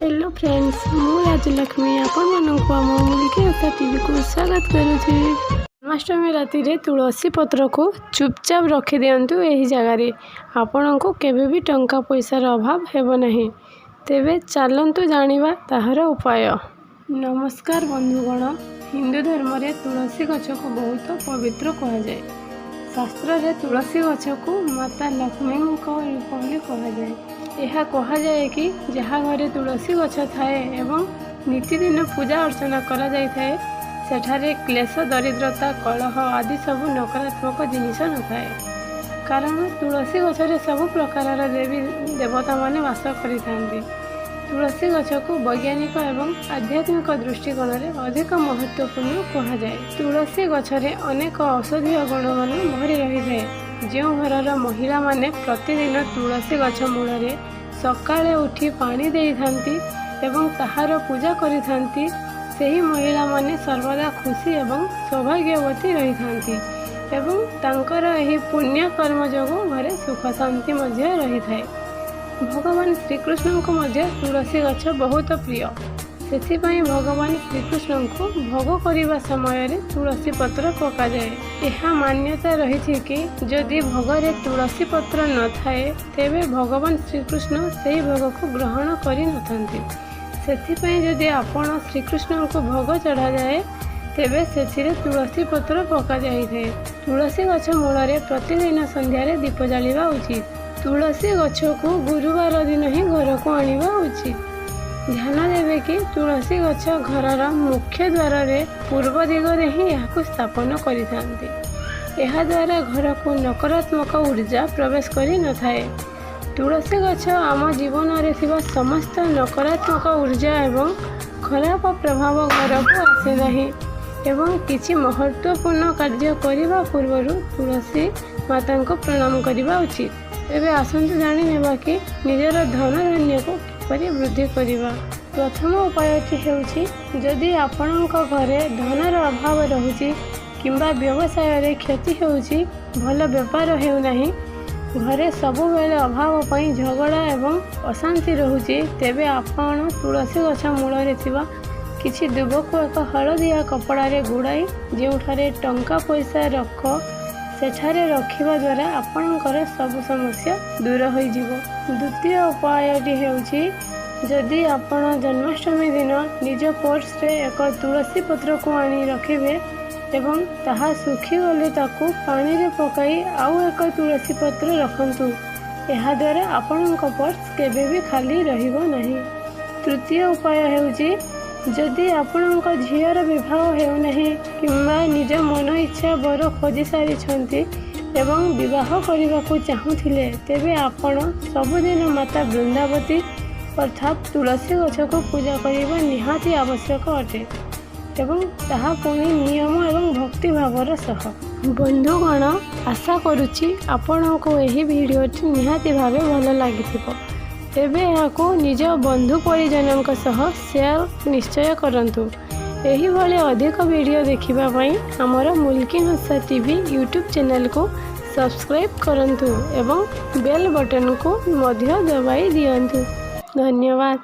Hello friends, मु राजलक्ष्मी आपण आम मुल्की आशा टीवी को स्वागत करुँची। जन्माष्टमी राति रे तुलसी पत्र को चुपचाप रखी दिंतु यही जगार आपण को केवे भी टंका पैसार अभाव हेब नहीं। तेबे चलतु जानिबा ताहार उपाय। नमस्कार बंधुगण, हिंदू धर्म रे तुलसी गछ को बहुत पवित्र कहा जाए। शास्त्र रे तुलसी गछ को माता लक्ष्मी को रूप में कहा जाए। यह कहा जाए कि जहाँ घरे तुलसी गछ थाए एवं नीतिदिन पूजा अर्चना करा जाय थाए सेठारे क्लेश, दरिद्रता, कलह आदि सबु नकारात्मक जिनिस न थाए। कारण तुलसी गछरे सबु प्रकार देवी देवता माने वास करिथांती। तुलसी गछ को वैज्ञानिक एवं आध्यात्मिक दृष्टिकोण रे अधिक महत्वपूर्ण कहा जाए। तुलसी गछरे अनेक औषधीय गुण मान भरी रही थाए। जो घर महिला माने प्रतिदिन तुलसी गछ मूल सकाळे उठी पानी देई थांती एवं ताहार पूजा करि थांती, सेही महिला माने सर्वदा खुशी एवं सौभाग्यवती रही थांती एवं तांकर एही पुण्य कर्म जोगु घरे सुख शांति मध्य रही थाए। भगवान श्रीकृष्ण को मध्य तुलसी गछ बहुत प्रिय। सेथिपाई भगवान श्रीकृष्ण को भोग करने समय रे तुलसी पत्र पका जाए। यह मान्यता रही कि जदि भोगरे तुलसी पत्र न थाए तेबे भगवान श्रीकृष्ण से भोग को ग्रहण करि नथांती। सेथिपाई जदि आपण श्रीकृष्ण को भोग चढ़ा जाए तेबे सेथिरे तुलसी पत्र पका जाई थाए। तुलसी गछ मूल प्रतिदिन संध्यारे दीप जालिबा उचित। तुलसी गछ को गुरुवार दिन ही घर को आनिबा उचित। ध्यान देवे कि तुलसी गछ घर मुख्य द्वार रे पूर्व दिगरे ही यहाँ स्थापन करिथांती। यह द्वारा घर को नकारात्मक ऊर्जा प्रवेश करि न थाए। तुलसी गछ आम जीवन रे थिबा समस्त नकारात्मक ऊर्जा एवं खराब प्रभाव घर को आसे नहीं एवं किछि महत्वपूर्ण कार्य करिबा पूर्व तुलसी माता को प्रणाम करिबा उचित। एबे आसंतु जानि नेबा कि निजर धन धान्य को किपरि वृद्धि करिबा। प्रथम उपायटी हेउछि, जदि आपणक घरे धनर अभाव रहुछि किंबा व्यवसाय रे क्षति हेउछि, भल व्यापार हेउ नाही, घरे सबु बेले अभाव पई झगड़ा एवं अशांति रहुछि, तेबे आपण तुलसी गछ मूल रे थिबा किछि दुब को एक हलदिया कपड़ा रे गुड़ाई जेउठारे टंका पैसा रख सेठारे रखिबा द्वारा आपणकर सब समस्या दूर हो जिवो। द्वितीय उपायटी हेउछि, जदि आपण जन्माष्टमी दिन निज पर्स रे एक तुलसी पत्र को आनी रखिबे एवं ताहा सुखी गले ताकू पानी रे पकाई आउ एक तुलसी पत्र रखंतु। एहा द्वारा आपणक पर्स केबे भी खाली रहिबो नाही। तृतीय उपाय हेउछि, जदि आपणक झीर विवाह हेउ नाही किंबा निज मन इच्छा बर खोजी सारी छंती एवं विवाह करने को चाहूथिले, तेबे आपण सबुदिन माता वृंदावती अर्थात तुलसी गछ को पूजा करने निहाती आवश्यक अटे एवं ताहा पुणी नियम एवं भक्ति भावर सह। बंधुगण, आशा करुछि आपण को यही वीडियोटी निहाती भावे भल लागिथिबो। तेबे यहाँ निज बंधु परिजन सह शेयर निश्चय करंतु। यही भले अधिक वीडियो देखिबा पई हमर मुल्की आशा टीवी यूट्यूब चैनल को सब्सक्राइब करंतु एवं बेल बटन को मध्य दबाई दियंतु। धन्यवाद।